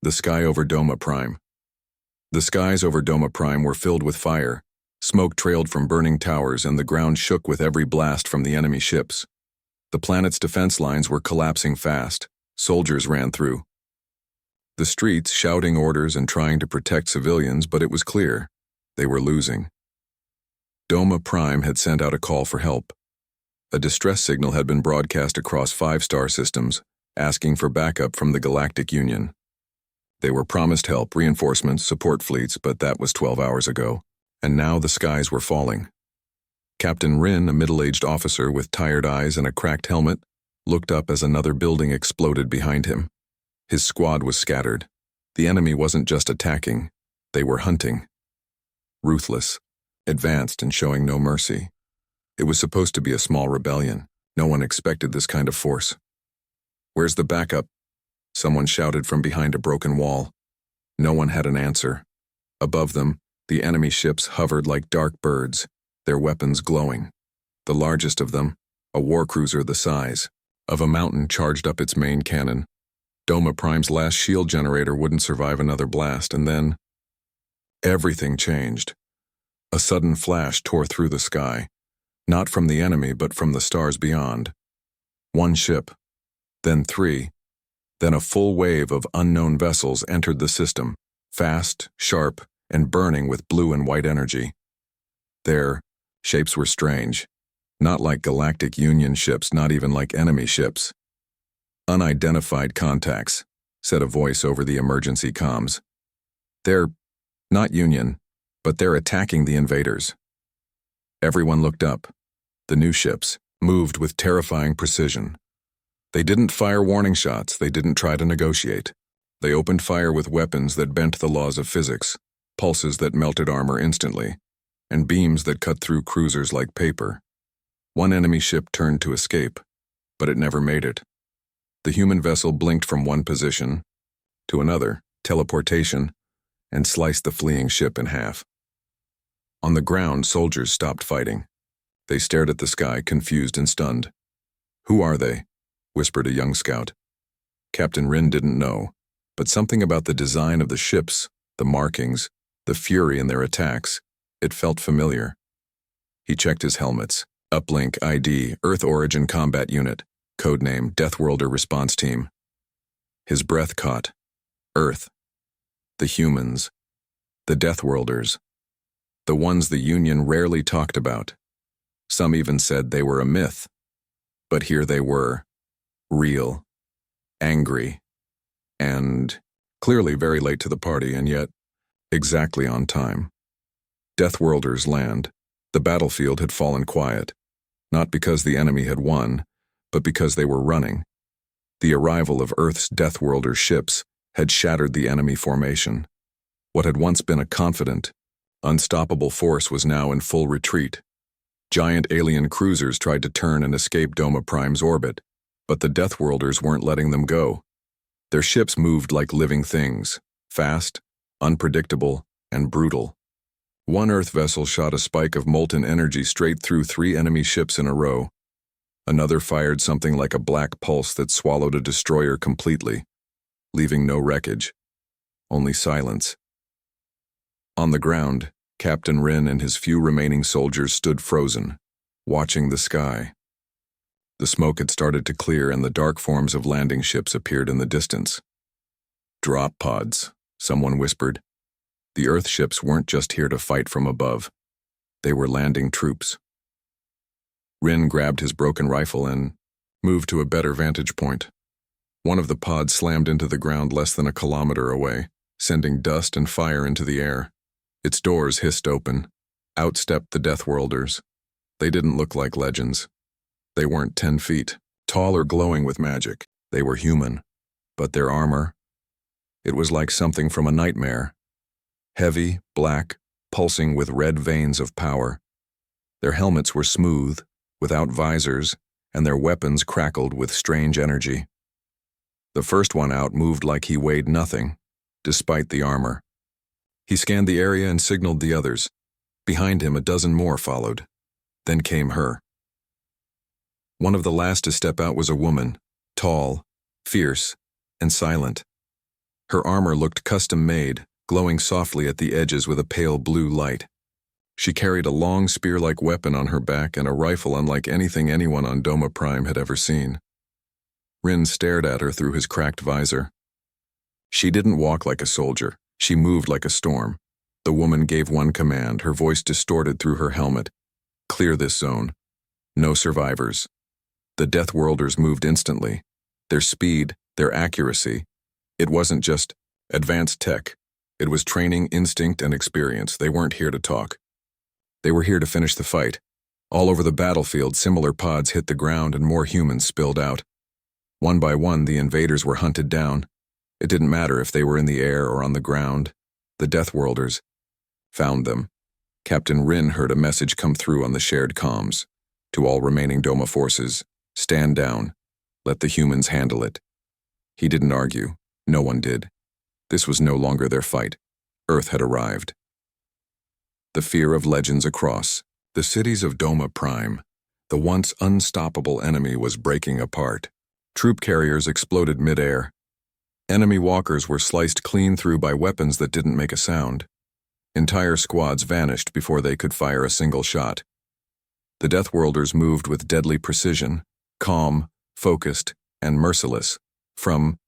The sky over Doma Prime. The skies over Doma Prime were filled with fire. Smoke trailed from burning towers and the ground shook with every blast from the enemy ships. The planet's defense lines were collapsing fast. Soldiers ran through the streets, shouting orders and trying to protect civilians, but it was clear they were losing. Doma Prime had sent out a call for help. A distress signal had been broadcast across 5 star systems, asking for backup from the Galactic Union. They were promised help, reinforcements, support fleets, but that was 12 hours ago, and now the skies were falling. Captain Rin, a middle-aged officer with tired eyes and a cracked helmet, looked up as another building exploded behind him. His squad was scattered. The enemy wasn't just attacking, they were hunting. Ruthless, advanced and showing no mercy. It was supposed to be a small rebellion. No one expected this kind of force. "Where's the backup?" Someone shouted from behind a broken wall. No one had an answer. Above them, the enemy ships hovered like dark birds, their weapons glowing. The largest of them, a warcruiser the size of a mountain, charged up its main cannon. Doma Prime's last shield generator wouldn't survive another blast, and then everything changed. A sudden flash tore through the sky, not from the enemy but from the stars beyond. 1 ship, then 3, then a full wave of unknown vessels entered the system, fast, sharp, and burning with blue and white energy. Their shapes were strange, not like Galactic Union ships, not even like enemy ships. "Unidentified contacts," said a voice over the emergency comms. "They're not Union, but they're attacking the invaders." Everyone looked up. The new ships moved with terrifying precision. They didn't fire warning shots, they didn't try to negotiate. They opened fire with weapons that bent the laws of physics, pulses that melted armor instantly, and beams that cut through cruisers like paper. One enemy ship turned to escape, but it never made it. The human vessel blinked from one position to another, teleportation, and sliced the fleeing ship in half. On the ground, soldiers stopped fighting. They stared at the sky, confused and stunned. "Who are they?" whispered a young scout. Captain Rin didn't know, but something about the design of the ships, the markings, the fury in their attacks, it felt familiar. He checked his helmets. Uplink ID, Earth Origin Combat Unit, codename Deathworlder Response Team. His breath caught. Earth. The humans. The Deathworlders. The ones the Union rarely talked about. Some even said they were a myth. But here they were. Real. Angry. And clearly very late to the party, and yet exactly on time. Deathworlders land. The battlefield had fallen quiet. Not because the enemy had won, but because they were running. The arrival of Earth's Deathworlder ships had shattered the enemy formation. What had once been a confident, unstoppable force was now in full retreat. Giant alien cruisers tried to turn and escape Doma Prime's orbit, but the Deathworlders weren't letting them go. Their ships moved like living things, fast, unpredictable, and brutal. One Earth vessel shot a spike of molten energy straight through 3 enemy ships in a row. Another fired something like a black pulse that swallowed a destroyer completely, leaving no wreckage, only silence. On the ground, Captain Rin and his few remaining soldiers stood frozen, watching the sky. The smoke had started to clear and the dark forms of landing ships appeared in the distance. "Drop pods," someone whispered. The Earth ships weren't just here to fight from above. They were landing troops. Rin grabbed his broken rifle and moved to a better vantage point. One of the pods slammed into the ground less than a kilometer away, sending dust and fire into the air. Its doors hissed open. Out stepped the Deathworlders. They didn't look like legends. They weren't 10 feet, tall or glowing with magic. They were human. But their armor, it was like something from a nightmare. Heavy, black, pulsing with red veins of power. Their helmets were smooth, without visors, and their weapons crackled with strange energy. The first one out moved like he weighed nothing, despite the armor. He scanned the area and signaled the others. Behind him, a dozen more followed. Then came her. One of the last to step out was a woman, tall, fierce, and silent. Her armor looked custom-made, glowing softly at the edges with a pale blue light. She carried a long spear-like weapon on her back and a rifle unlike anything anyone on Doma Prime had ever seen. Rin stared at her through his cracked visor. She didn't walk like a soldier. She moved like a storm. The woman gave one command, her voice distorted through her helmet. Clear this zone. No survivors. The Deathworlders moved instantly. Their speed, their accuracy. It wasn't just advanced tech. It was training, instinct, and experience. They weren't here to talk. They were here to finish the fight. All over the battlefield, similar pods hit the ground and more humans spilled out. One by one, the invaders were hunted down. It didn't matter if they were in the air or on the ground. The Deathworlders found them. Captain Rin heard a message come through on the shared comms. To all remaining Doma forces, stand down. Let the humans handle it. He didn't argue. No one did. This was no longer their fight. Earth had arrived. The fear of legends across. The cities of Doma Prime. The once unstoppable enemy was breaking apart. Troop carriers exploded mid-air. Enemy walkers were sliced clean through by weapons that didn't make a sound. Entire squads vanished before they could fire a single shot. The Deathworlders moved with deadly precision, calm, focused, and merciless. From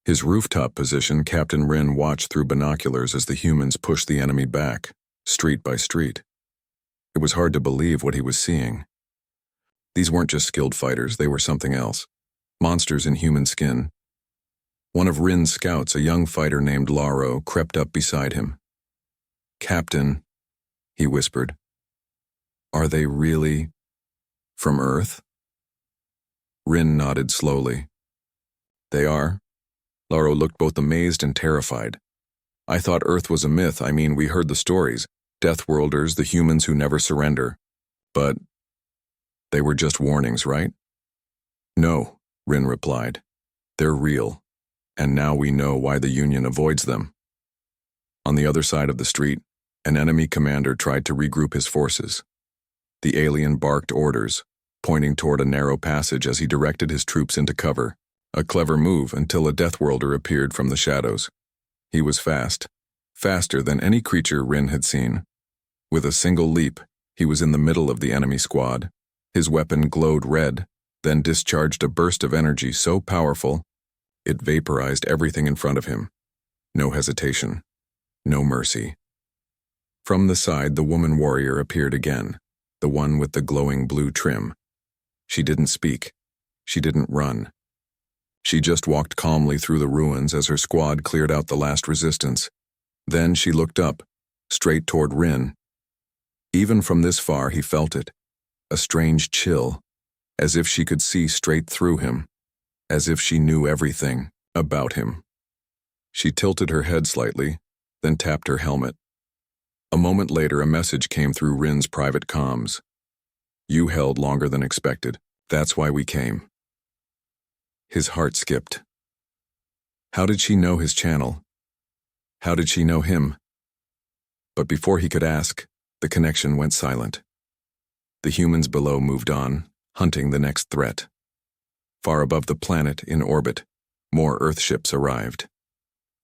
his rooftop position, Captain Rin watched through binoculars as the humans pushed the enemy back, street by street. It was hard to believe what he was seeing. These weren't just skilled fighters, they were something else. Monsters in human skin. One of Rin's scouts, a young fighter named Laro, crept up beside him. "Captain," he whispered, "are they really from Earth?" Rin nodded slowly. "They are." Laro looked both amazed and terrified. "I thought Earth was a myth. I mean, we heard the stories. Deathworlders, the humans who never surrender. But they were just warnings, right?" "No," Rin replied. "They're real. And now we know why the Union avoids them." On the other side of the street, an enemy commander tried to regroup his forces. The alien barked orders, pointing toward a narrow passage as he directed his troops into cover. A clever move until a Deathworlder appeared from the shadows. He was fast, faster than any creature Rin had seen. With a single leap, he was in the middle of the enemy squad. His weapon glowed red, then discharged a burst of energy so powerful, it vaporized everything in front of him. No hesitation, no mercy. From the side, the woman warrior appeared again, the one with the glowing blue trim. She didn't speak. She didn't run. She just walked calmly through the ruins as her squad cleared out the last resistance. Then she looked up, straight toward Rin. Even from this far, he felt it. A strange chill, as if she could see straight through him, as if she knew everything about him. She tilted her head slightly, then tapped her helmet. A moment later, a message came through Rin's private comms. "You held longer than expected. That's why we came." His heart skipped. How did she know his channel? How did she know him? But before he could ask, the connection went silent. The humans below moved on, hunting the next threat. Far above the planet, in orbit, more Earth ships arrived.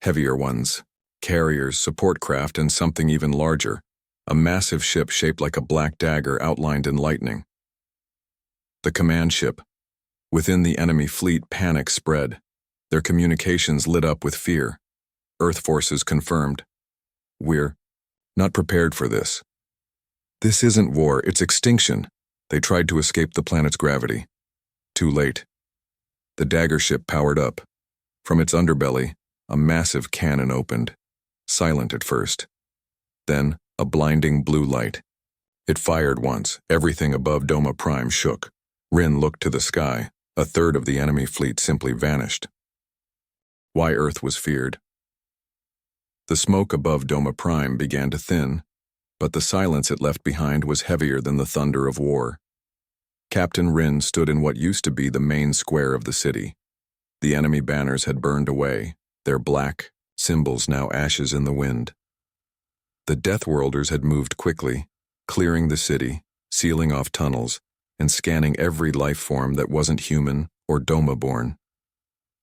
Heavier ones. Carriers, support craft, and something even larger, a massive ship shaped like a black dagger outlined in lightning. The command ship. Within the enemy fleet, panic spread. Their communications lit up with fear. Earth forces confirmed. "We're not prepared for this. This isn't war, it's extinction." They tried to escape the planet's gravity. Too late. The dagger ship powered up. From its underbelly, a massive cannon opened. Silent at first. Then, a blinding blue light. It fired once. Everything above Doma Prime shook. Rin looked to the sky. A third of the enemy fleet simply vanished. Why Earth was feared. The smoke above Doma Prime began to thin, but the silence it left behind was heavier than the thunder of war. Captain Rin stood in what used to be the main square of the city. The enemy banners had burned away, their black symbols now ashes in the wind. The Deathworlders had moved quickly, clearing the city, sealing off tunnels, and scanning every life form that wasn't human or Doma-born.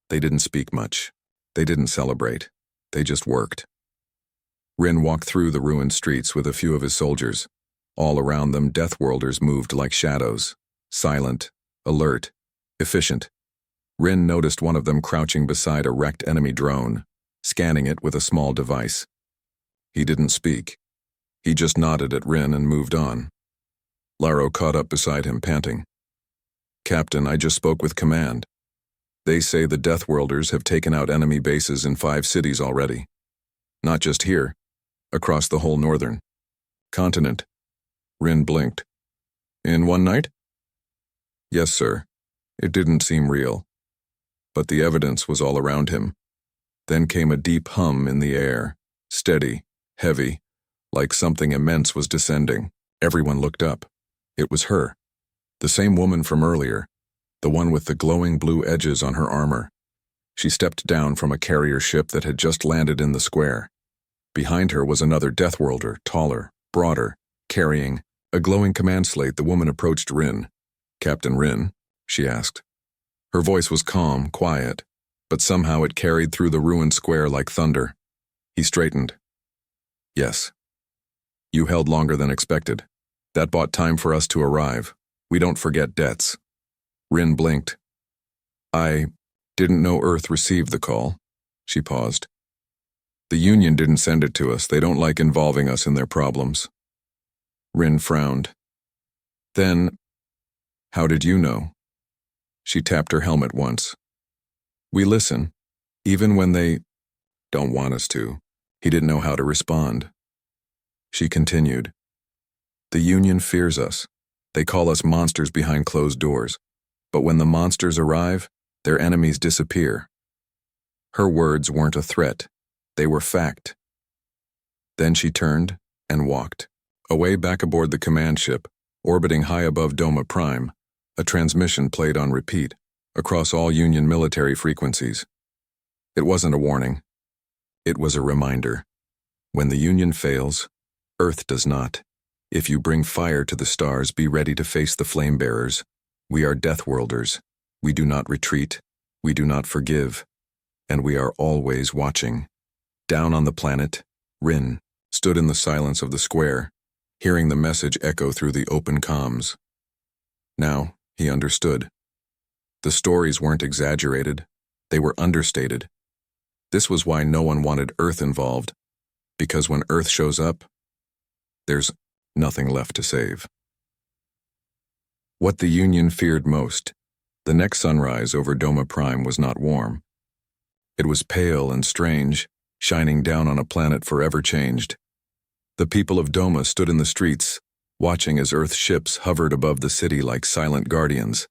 They didn't speak much. They didn't celebrate. They just worked. Rin walked through the ruined streets with a few of his soldiers. All around them, Deathworlders moved like shadows, silent, alert, efficient. Rin noticed one of them crouching beside a wrecked enemy drone, scanning it with a small device. He didn't speak. He just nodded at Rin and moved on. Laro caught up beside him, panting. "Captain, I just spoke with command. They say the Deathworlders have taken out enemy bases in 5 cities already. Not just here, across the whole northern continent." Rin blinked. "In one night?" "Yes, sir. It didn't seem real. But the evidence was all around him." Then came a deep hum in the air, steady, heavy, like something immense was descending. Everyone looked up. It was her. The same woman from earlier, the one with the glowing blue edges on her armor. She stepped down from a carrier ship that had just landed in the square. Behind her was another Deathworlder, taller, broader, carrying a glowing command slate. The woman approached Rin. "Captain Rin?" she asked. Her voice was calm, quiet, but somehow it carried through the ruined square like thunder. He straightened. "Yes. You held longer than expected. That bought time for us to arrive. We don't forget debts." Rin blinked. "I didn't know Earth received the call." She paused. "The Union didn't send it to us. They don't like involving us in their problems." Rin frowned. "Then, how did you know?" She tapped her helmet once. "We listen, even when they don't want us to." He didn't know how to respond. She continued. "The Union fears us. They call us monsters behind closed doors. But when the monsters arrive, their enemies disappear." Her words weren't a threat. They were fact. Then she turned and walked. Away back aboard the command ship, orbiting high above Doma Prime, a transmission played on repeat, across all Union military frequencies. It wasn't a warning. It was a reminder. When the Union fails, Earth does not. If you bring fire to the stars, be ready to face the flame bearers. We are Deathworlders. We do not retreat. We do not forgive. And we are always watching. Down on the planet, Rin stood in the silence of the square, hearing the message echo through the open comms. Now, he understood. The stories weren't exaggerated. They were understated. This was why no one wanted Earth involved, because when Earth shows up, there's nothing left to save. What the Union feared most, the next sunrise over Doma Prime was not warm. It was pale and strange, shining down on a planet forever changed. The people of Doma stood in the streets, watching as Earth ships hovered above the city like silent guardians.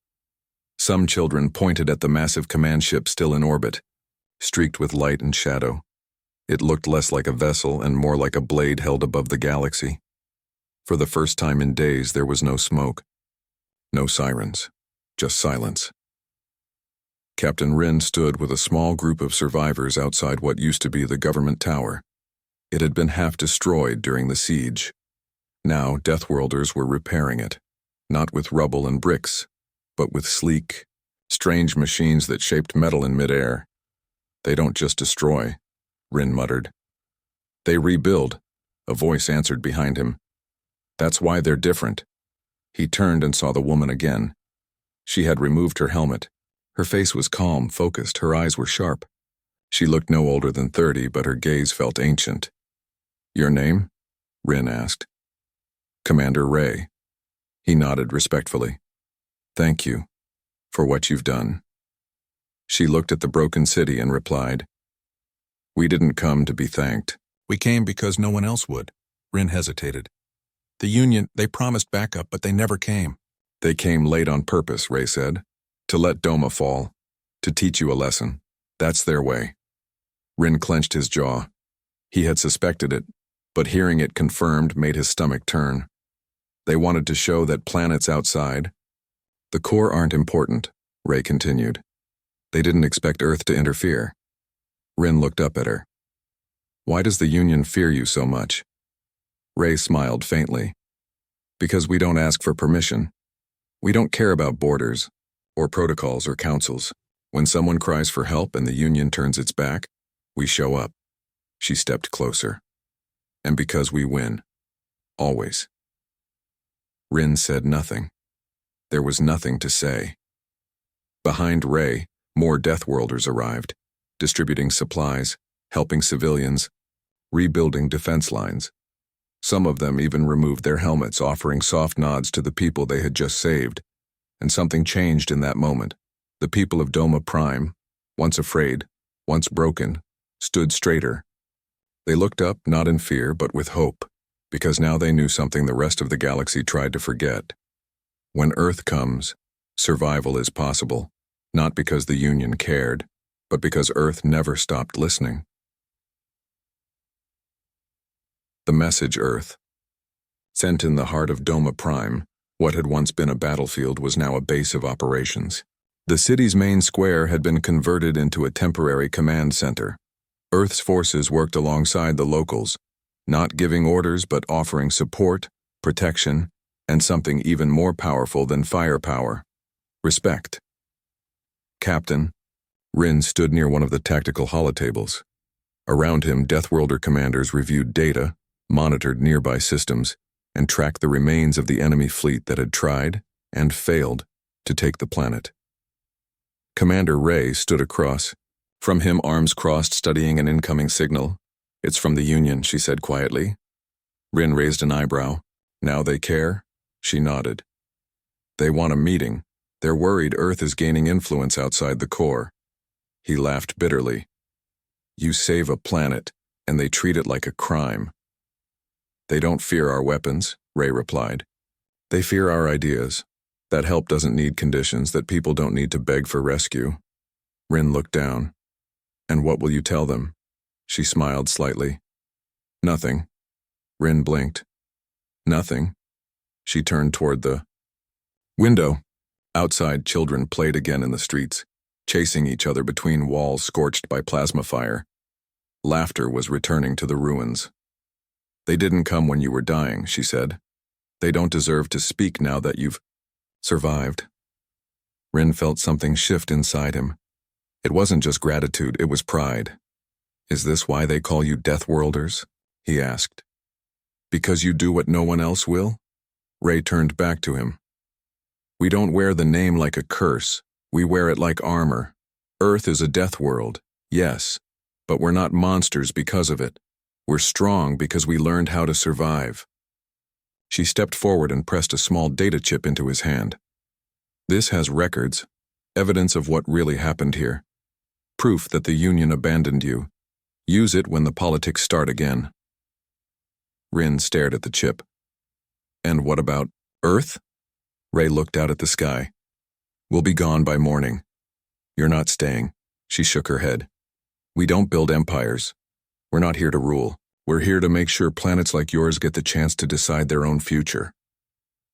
Some children pointed at the massive command ship still in orbit, streaked with light and shadow. It looked less like a vessel and more like a blade held above the galaxy. For the first time in days, there was no smoke. No sirens, just silence. Captain Rin stood with a small group of survivors outside what used to be the government tower. It had been half destroyed during the siege. Now, Deathworlders were repairing it, not with rubble and bricks, but with sleek, strange machines that shaped metal in midair. "They don't just destroy," Rin muttered. "They rebuild," a voice answered behind him. "That's why they're different." He turned and saw the woman again. She had removed her helmet. Her face was calm, focused, her eyes were sharp. She looked no older than 30, but her gaze felt ancient. "Your name?" Rin asked. "Commander Ray." He nodded respectfully. "Thank you for what you've done." She looked at the broken city and replied, "We didn't come to be thanked. We came because no one else would." Rin hesitated. "The Union, they promised backup, but they never came." "They came late on purpose," Ray said. "To let Doma fall. To teach you a lesson. That's their way." Rin clenched his jaw. He had suspected it, but hearing it confirmed made his stomach turn. They wanted to show that planets outside. "The core aren't important," Ray continued. "They didn't expect Earth to interfere." Rin looked up at her. "Why does the Union fear you so much?" Ray smiled faintly. "Because we don't ask for permission. We don't care about borders, or protocols or councils. When someone cries for help and the Union turns its back, we show up. She stepped closer. And because we win. Always. Rin said nothing. There was nothing to say. Behind Ray, more Deathworlders arrived, distributing supplies, helping civilians, rebuilding defense lines. Some of them even removed their helmets, offering soft nods to the people they had just saved. And something changed in that moment. The people of Doma Prime, once afraid, once broken, stood straighter. They looked up, not in fear, but with hope, because now they knew something the rest of the galaxy tried to forget. When Earth comes, survival is possible, not because the Union cared, but because Earth never stopped listening. The message, Earth. Sent in the heart of Doma Prime, what had once been a battlefield was now a base of operations. The city's main square had been converted into a temporary command center. Earth's forces worked alongside the locals, not giving orders but offering support, protection, and something even more powerful than firepower: respect. Captain. Rin stood near one of the tactical holotables. Around him, Deathworlder commanders reviewed data, monitored nearby systems, and tracked the remains of the enemy fleet that had tried, and failed, to take the planet. Commander Ray stood across. From him, arms crossed, studying an incoming signal. "It's from the Union," she said quietly. Rin raised an eyebrow. "Now they care?" She nodded. "They want a meeting. They're worried Earth is gaining influence outside the core." He laughed bitterly. "You save a planet, and they treat it like a crime." "They don't fear our weapons," Ray replied. "They fear our ideas. That help doesn't need conditions, that people don't need to beg for rescue." Rin looked down. "And what will you tell them?" She smiled slightly. "Nothing." Rin blinked. "Nothing?" She turned toward the window. Outside, children played again in the streets, chasing each other between walls scorched by plasma fire. Laughter was returning to the ruins. "They didn't come when you were dying," she said. "They don't deserve to speak now that you've survived." Rin felt something shift inside him. It wasn't just gratitude, it was pride. "Is this why they call you Deathworlders?" he asked. "Because you do what no one else will?" Ray turned back to him. "We don't wear the name like a curse. We wear it like armor. Earth is a death world, yes, but we're not monsters because of it. We're strong because we learned how to survive." She stepped forward and pressed a small data chip into his hand. "This has records, evidence of what really happened here. Proof that the Union abandoned you. Use it when the politics start again." Rin stared at the chip. "And what about Earth?" Ray looked out at the sky. "We'll be gone by morning." "You're not staying." She shook her head. "We don't build empires. We're not here to rule. We're here to make sure planets like yours get the chance to decide their own future."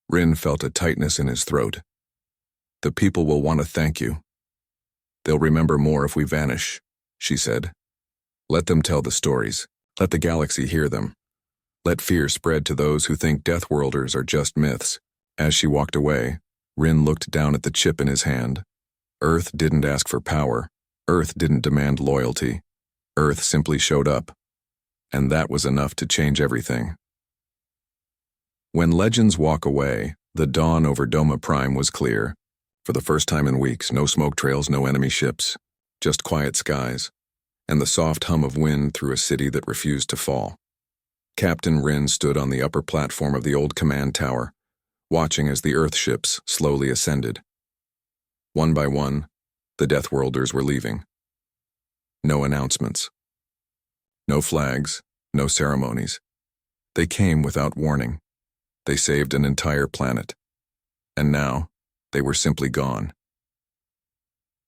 Rin felt a tightness in his throat. "The people will want to thank you. They'll remember more if we vanish," she said. "Let them tell the stories. Let the galaxy hear them. Let fear spread to those who think Deathworlders are just myths." As she walked away, Rin looked down at the chip in his hand. Earth didn't ask for power. Earth didn't demand loyalty. Earth simply showed up. And that was enough to change everything. When legends walk away, the dawn over Doma Prime was clear. For the first time in weeks, no smoke trails, no enemy ships, just quiet skies, and the soft hum of wind through a city that refused to fall. Captain Rin stood on the upper platform of the old command tower, watching as the Earth ships slowly ascended. One by one, the Deathworlders were leaving. No announcements. No flags, no ceremonies. They came without warning. They saved an entire planet. And now, they were simply gone.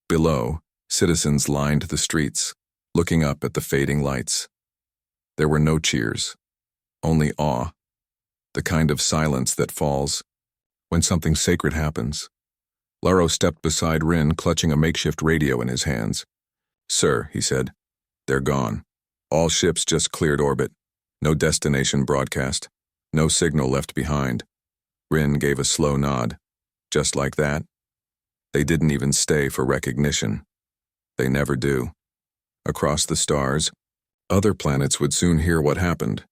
Below, citizens lined the streets, looking up at the fading lights. There were no cheers, only awe, the kind of silence that falls when something sacred happens. Laro stepped beside Rin, clutching a makeshift radio in his hands. "Sir," he said, "they're gone. All ships just cleared orbit. No destination broadcast. No signal left behind." Rin gave a slow nod. "Just like that? They didn't even stay for recognition. They never do." Across the stars, Other planets would soon hear what happened.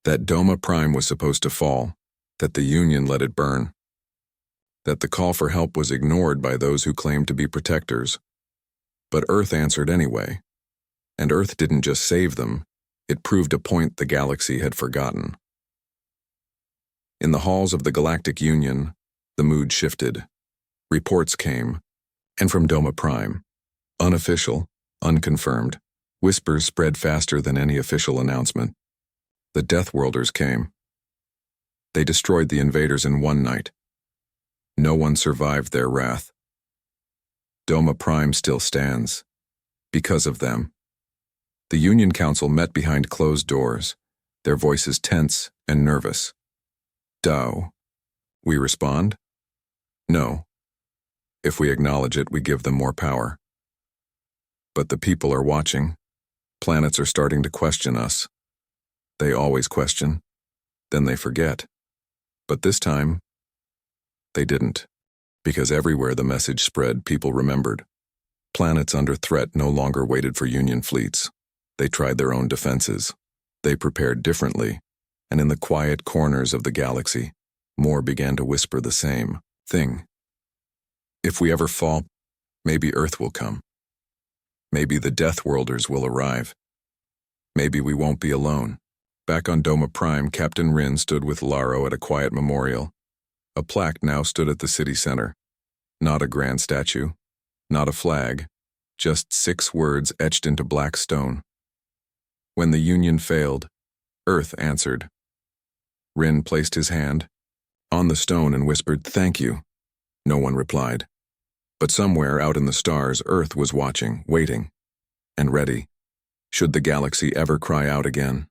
That Doma Prime was supposed to fall, that the Union let it burn, that the call for help was ignored by those who claimed to be protectors. But Earth answered anyway. And Earth didn't just save them, it proved a point the galaxy had forgotten. In the halls of the Galactic Union, the mood shifted. Reports came, and from Doma Prime. Unofficial, unconfirmed, whispers spread faster than any official announcement. The Deathworlders came. They destroyed the invaders in one night. No one survived their wrath. Doma Prime still stands. Because of them. The Union Council met behind closed doors, their voices tense and nervous. "Dao." We respond? No. If we acknowledge it, we give them more power. But the people are watching. Planets are starting to question us. They always question. Then they forget. But this time, they didn't. Because everywhere the message spread, people remembered. Planets under threat no longer waited for Union fleets. They tried their own defenses. They prepared differently. And in the quiet corners of the galaxy, more began to whisper the same thing. If we ever fall, maybe Earth will come. Maybe the Deathworlders will arrive. Maybe we won't be alone. Back on Doma Prime, Captain Rin stood with Laro at a quiet memorial. A plaque now stood at the city center. Not a grand statue, not a flag, just 6 words etched into black stone. When the Union failed, Earth answered. Rin placed his hand on the stone and whispered, "Thank you." No one replied. But somewhere out in the stars, Earth was watching, waiting, and ready, should the galaxy ever cry out again.